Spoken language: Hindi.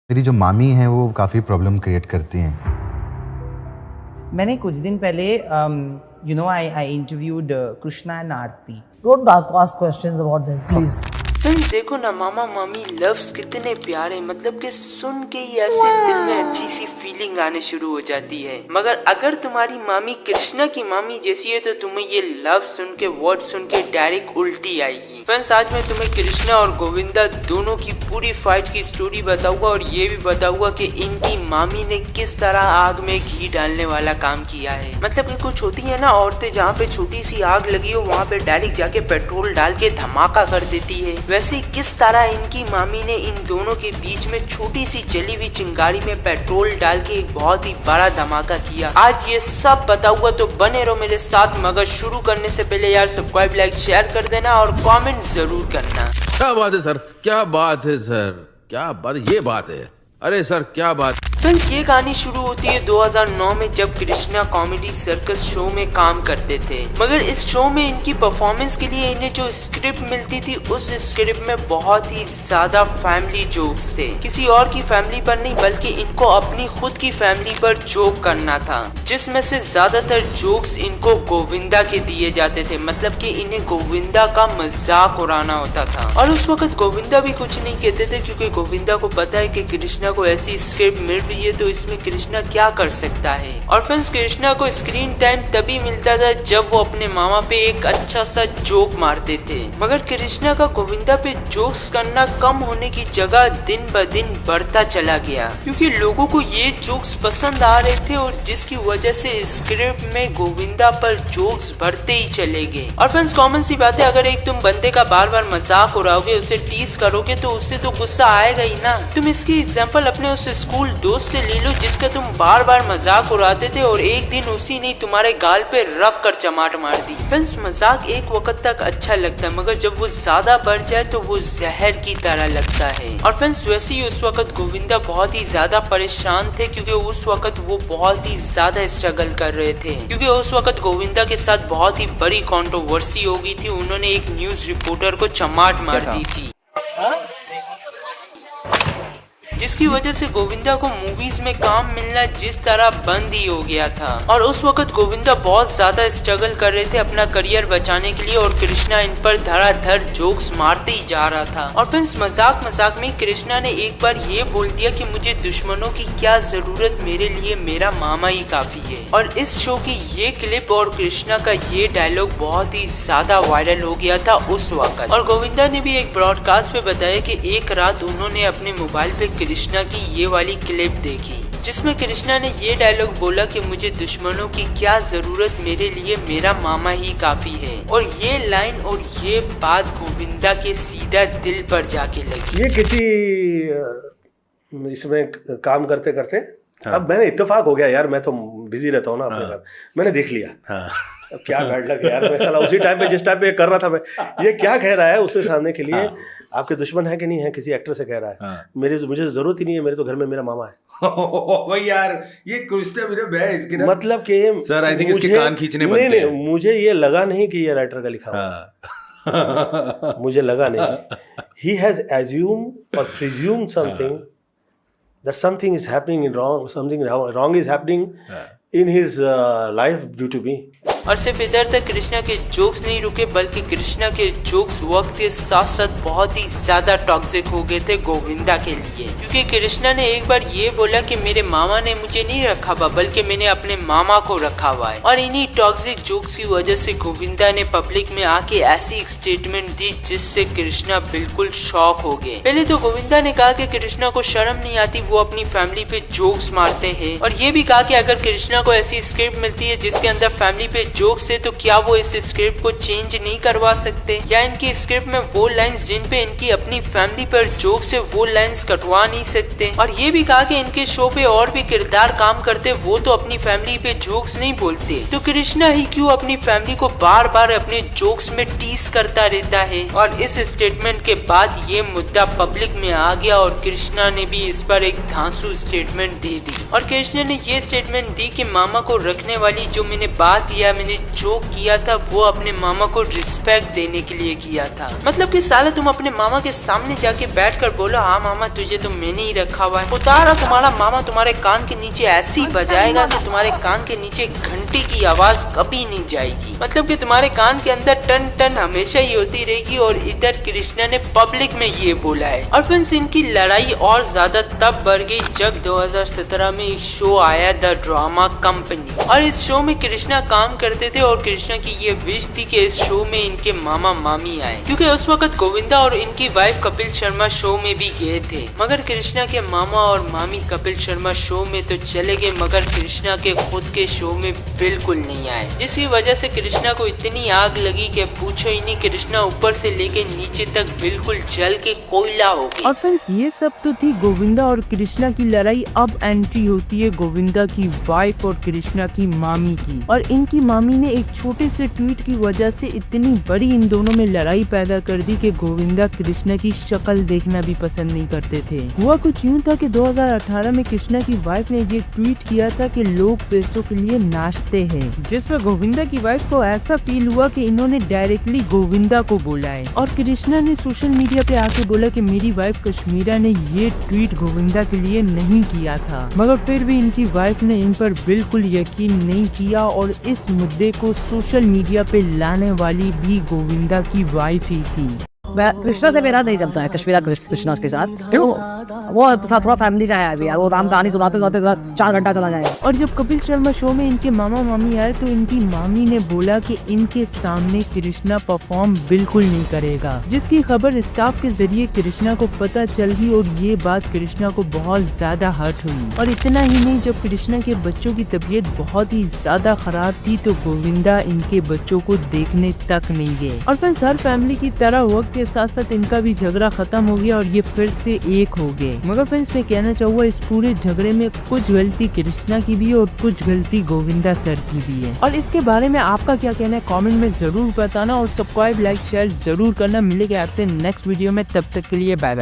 मेरी जो मामी हैं वो काफ़ी प्रॉब्लम क्रिएट करती हैं। मैंने कुछ दिन पहले I interviewed Krishna and Aarti. Don't ask questions about them, please. Friends देखो ना, मामा मामी लव्स कितने प्यारे, मतलब कि सुन के ही ऐसे दिल में अच्छी सी फीलिंग आने शुरू हो जाती है। मगर अगर तुम्हारी मामी कृष्णा की मामी जैसी है तो तुम्हें ये लव सुन के, वर्ड सुन के डायरेक्ट उल्टी आएगी। फ्रेंड्स आज मैं तुम्हें कृष्णा और गोविंदा दोनों की पूरी फाइट की स्टोरी बताऊंगा और ये भी बताऊंगा कि इनकी मामी ने किस तरह आग में घी डालने वाला काम किया है। मतलब कि कुछ होती है ना औरतें, जहाँ पे छोटी सी आग लगी हो वहाँ पे डायरेक्ट जाके पेट्रोल डाल के धमाका कर देती है। वैसे किस तरह इनकी मामी ने इन दोनों के बीच में छोटी सी जली हुई चिंगारी में पेट्रोल डाल के एक बहुत ही बड़ा धमाका किया, आज ये सब बताऊंगा, तो बने रहो मेरे साथ। मगर शुरू करने से पहले यार सब्सक्राइब, लाइक, शेयर कर देना और कमेंट जरूर करना। क्या बात है सर, क्या बात है सर, क्या बात, ये बात है, अरे सर क्या बात। फ्रेंड्स ये कहानी शुरू होती है 2009 में, जब कृष्णा कॉमेडी सर्कस शो में काम करते थे। मगर इस शो में इनकी परफॉर्मेंस के लिए इन्हें जो स्क्रिप्ट मिलती थी उस स्क्रिप्ट में बहुत ही ज्यादा फैमिली जोक्स थे। किसी और की फैमिली पर नहीं बल्कि इनको अपनी खुद की फैमिली पर जोक करना था, जिसमें से ज्यादातर जोक्स इनको गोविंदा के दिए जाते थे। मतलब कि इन्हें गोविंदा का मजाक उड़ाना होता था। और उस वक्त गोविंदा भी कुछ नहीं कहते थे, क्योंकि गोविंदा को पता है कि कृष्णा को ऐसी स्क्रिप्ट मिल रही है तो इसमें कृष्णा क्या कर सकता है। और फ्रेंड्स कृष्णा को स्क्रीन टाइम तभी मिलता था जब वो अपने मामा पे एक अच्छा सा जोक मारते थे। मगर कृष्णा का गोविंदा पे जोक्स करना कम होने की जगह दिन ब दिन बढ़ता चला गया, क्योंकि लोगों को ये जोक्स पसंद आ रहे थे और जिसकी वजह से स्क्रिप्ट में गोविंदा पर जोक्स बढ़ते ही चले गए। और फ्रेंड्स कॉमन सी बात है, अगर एक तुम बंदे का बार बार मजाक उड़ाओगे, उसे टीज करोगे तो उससे तो गुस्सा आएगा ही ना। तुम इसकी एग्जांपल अपने उस स्कूल दोस्त से ले लो जिसका तुम बार बार मजाक उड़ाते थे और एक दिन उसी ने तुम्हारे गाल पे रख कर चमाट मार दी। फ्रेंड्स मजाक एक वक्त तक अच्छा लगता है, मगर जब वो ज्यादा बढ़ जाए तो वो जहर की तरह लगता है। और फ्रेंड्स वैसे ही उस वक्त गोविंदा बहुत ही ज्यादा परेशान थे, क्योंकि उस वक्त वो बहुत ही ज्यादा स्ट्रगल कर रहे थे। क्योंकि उस वक्त गोविंदा के साथ बहुत ही बड़ी कंट्रोवर्सी हो गई थी, उन्होंने एक न्यूज रिपोर्टर को चमाट मार दी थी, जिसकी वजह से गोविंदा को मूवीज में काम मिलना जिस तरह बंद ही हो गया था। और उस वक्त गोविंदा बहुत ज्यादा स्ट्रगल कर रहे थे अपना करियर बचाने के लिए, और कृष्णा इन पर धड़ाधड़ जोक्स मारते ही जा रहा था। और फ्रेंड्स मजाक मजाक में कृष्णा ने एक बार ये बोल दिया कि मुझे दुश्मनों की क्या जरूरत, मेरे लिए मेरा मामा ही काफी है। और इस शो की ये क्लिप और कृष्णा का ये डायलॉग बहुत ही ज्यादा वायरल हो गया था उस वक्त। और गोविंदा ने भी एक ब्रॉडकास्ट पे बताया कि एक रात उन्होंने अपने मोबाइल पे कृष्णा की ये वाली क्लिप देखी, जिसमें कृष्णा ने ये डायलॉग बोला कि मुझे दुश्मनों की क्या जरूरत, मेरे लिए मेरा मामा ही काफी है। और ये लाइन और ये बात गोविंदा के सीधा दिल पर जाके लगी। ये किसी इसमें काम करते करते अब मैंने इत्तेफाक हो गया यार, मैं तो बिजी रहता हूँ ना अपने घर, मैंने देख लिया। अब क्या गाइड लग यार, मैं साला उसी टाइम पे जिस टाइम पे कर रहा था मैं, ये क्या कह रहा है उससे सामने के लिए, आपके दुश्मन है कि नहीं है, किसी एक्टर से कह रहा है। मुझे जरूरत ही नहीं है, मेरे तो घर में मेरा मामा है। भाई यार ये कृष्णा मेरे है इसकी ना, मतलब कि सर आई थिंक इसके कान खींचने बनते हैं। मुझे ये लगा नहीं कि ये राइटर का लिखा हुआ है। मुझे लगा नहीं, ही हैज एज्यूम और presume something that something is happening wrong, something wrong is happening in his life due to me. और सिर्फ इधर तक कृष्णा के जोक्स नहीं रुके, बल्कि कृष्णा के जोक्स वक्त के साथ साथ बहुत ही ज्यादा टॉक्सिक हो गए थे गोविंदा के लिए, क्योंकि कृष्णा ने एक बार ये बोला कि मेरे मामा ने मुझे नहीं रखा हुआ बल्कि मैंने अपने मामा को रखा हुआ है। और इन्हीं टॉक्सिक जोक्स की वजह से गोविंदा ने पब्लिक में आके ऐसी एक स्टेटमेंट दी जिससे कृष्णा बिल्कुल शॉक हो गए। पहले तो गोविंदा ने कहा कि कृष्णा को शर्म नहीं आती, वो अपनी फैमिली पे जोक्स मारते हैं, और ये भी कहा कि अगर कृष्णा को ऐसी स्क्रिप्ट मिलती है जिसके अंदर फैमिली पे जोक्स से, तो क्या वो इस स्क्रिप्ट को चेंज नहीं करवा सकते, या इनकी स्क्रिप्ट में वो लाइंस जिन पे इनकी अपनी फैमिली पर जोक्स है वो लाइंस कटवा नहीं सकते। और ये भी कहा कि इनके शो पे और भी किरदार काम करते, वो तो अपनी फैमिली पे जोक्स नहीं बोलते, तो कृष्णा ही क्यों अपनी फैमिली को बार बार अपने जोक्स में टीज करता रहता है। और इस स्टेटमेंट के बाद ये मुद्दा पब्लिक में आ गया और कृष्णा ने भी इस पर एक धांसू स्टेटमेंट दे दी। और कृष्णा ने ये स्टेटमेंट दी कि मामा को रखने वाली जो मैंने बात किया, मैंने ने जो किया था वो अपने मामा को रिस्पेक्ट देने के लिए किया था। मतलब कि साला तुम अपने मामा के सामने जाके बैठकर बोलो हाँ मामा तुझे तो मैंने ही रखा हुआ है, उतारा तुम्हारा मामा तुम्हारे कान के नीचे ऐसी बजाएगा कि तुम्हारे कान के नीचे घंटी की आवाज कभी नहीं जाएगी। मतलब कि तुम्हारे कान के अंदर टन टन हमेशा ही होती रहेगी। और इधर कृष्णा ने पब्लिक में ये बोला है। और फ्रेंड्स इनकी लड़ाई और ज्यादा तब बढ़ गई जब 2017 में एक शो आया द ड्रामा कंपनी, और इस शो में कृष्णा काम करते थे और कृष्णा की ये विश थी कि इस शो में इनके मामा मामी आए, क्योंकि उस वक्त गोविंदा और इनकी वाइफ कपिल शर्मा शो में भी गए थे। मगर कृष्णा के मामा और मामी कपिल शर्मा शो में तो चले गए मगर कृष्णा के खुद के शो में बिल्कुल नहीं आए, जिसकी वजह से कृष्णा को इतनी आग लगी कि पूछो ही नहीं, कृष्णा ऊपर से लेके नीचे तक बिल्कुल जल के कोयला हो गई। और फ्रेंड्स ये सब तो थी गोविंदा और कृष्णा की लड़ाई। अब एंट्री होती है गोविंदा की वाइफ और कृष्णा की मामी की, और इनकी मामी ने एक छोटे से ट्वीट की वजह से इतनी बड़ी इन दोनों में लड़ाई पैदा कर दी कि गोविंदा कृष्णा की शक्ल देखना भी पसंद नहीं करते थे। हुआ कुछ यूँ था कि 2018 में कृष्णा की वाइफ ने ये ट्वीट किया था कि लोग पैसों के लिए नाचते हैं, जिसमें गोविंदा की वाइफ को ऐसा फील हुआ कि इन्होंने डायरेक्टली गोविंदा को बोला है। और कृष्णा ने सोशल मीडिया पे आके बोला कि मेरी वाइफ कश्मीरा ने ये ट्वीट गोविंदा के लिए नहीं किया था, मगर फिर भी इनकी वाइफ ने इन पर बिल्कुल यकीन नहीं किया और इस मुद्दे को सोशल मीडिया पे लाने वाली भी गोविंदा की वाइफ ही थी। कृष्णा से मेरा नहीं जमता है, कश्मीरा कृष्णा के साथ। क्यों? वो थोड़ा फैमिली का है अभी यार, वो राम कहानी सुनाते सुनाते 4 घंटा चला जाएगा। और जब कपिल शर्मा शो में इनके मामा मामी आए तो इनकी मामी ने बोला कि इनके सामने कृष्णा परफॉर्म बिल्कुल नहीं करेगा, जिसकी खबर स्टाफ के जरिए कृष्णा को पता चल गई और ये बात कृष्णा को बहुत ज्यादा हर्ट हुई। और इतना ही नहीं, जब कृष्णा के बच्चों की तबीयत बहुत ही ज्यादा खराब थी तो गोविंदा इनके बच्चों को देखने तक नहीं गए। और फिर हर फैमिली की तरह वक्त के साथ साथ इनका भी झगड़ा खत्म हो गया और ये फिर से एक हो गए। मगर फ्रेंड्स मैं कहना चाहूँगा इस पूरे झगड़े में कुछ गलती कृष्णा की भी और कुछ गलती गोविंदा सर की भी है। और इसके बारे में आपका क्या कहना है कमेंट में जरूर बताना और सब्सक्राइब लाइक शेयर जरूर करना। मिलेगा आपसे नेक्स्ट वीडियो में, तब तक के लिए बाय बाय।